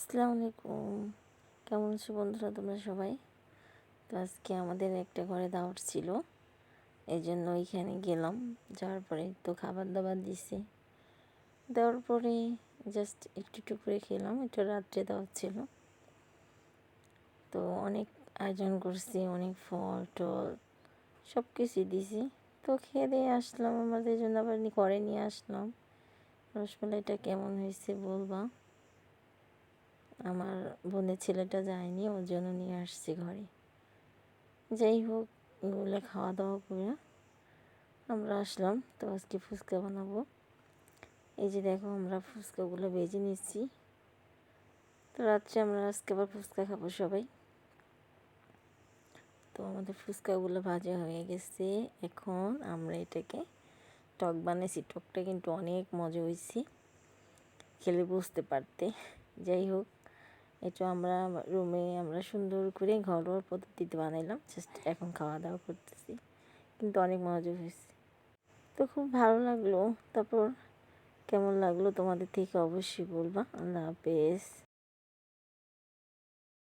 আসসালামু আলাইকুম। কেমন আছো বন্ধুরা তোমরা সবাই? তো আজকে আমাদের একটা ঘরে দাওয়াত ছিল, এই জন্য ওইখানে গেলাম। যাওয়ার পরে তো খাবার দাবার দিছে, দেওয়ার পরে জাস্ট একটু একটু করে খেলাম। এটা রাত্রে দাওয়াত ছিল, তো অনেক আয়োজন করছি, অনেক ফল টল সব কিছুই দিছি। তো খেয়ে দিয়ে আসলাম, আমাদের জন্য আবার ঘরে নিয়ে আসলাম। রসমালাইটা কেমন হয়েছে বলবা। আমার বোনের ছেলেটা যায়নি, ওর জন্য নিয়ে আসছি ঘরে। যাই হোক, এগুলো খাওয়া দাওয়া করে আমরা আসলাম। তো আজকে ফুচকা বানাবো। এই যে দেখো, আমরা ফুচকাগুলো ভেজে নিচ্ছি। তো রাত্রে আমরা আজকে আবার ফুচকা খাবো সবাই। তো আমাদের ফুচকাগুলো ভাজা হয়ে গেছে। এখন আমরা এটাকে টক বানিয়েছি। টকটা কিন্তু অনেক মজা হয়েছে, খেলে বুঝতে পারতে। যাই হোক, এটা আমরা রুমে সুন্দর করে ঘরোয়া পদ্ধতিতে বানাইলাম। জাস্ট এখন খাওয়া দাওয়া করতেছি, কিন্তু অনেক মজা হয়েছে। তো খুব ভালো লাগলো। তারপর কেমন লাগলো তোমাদের থেকে অবশ্যই বলবা। আল্লাহ হাফেজ।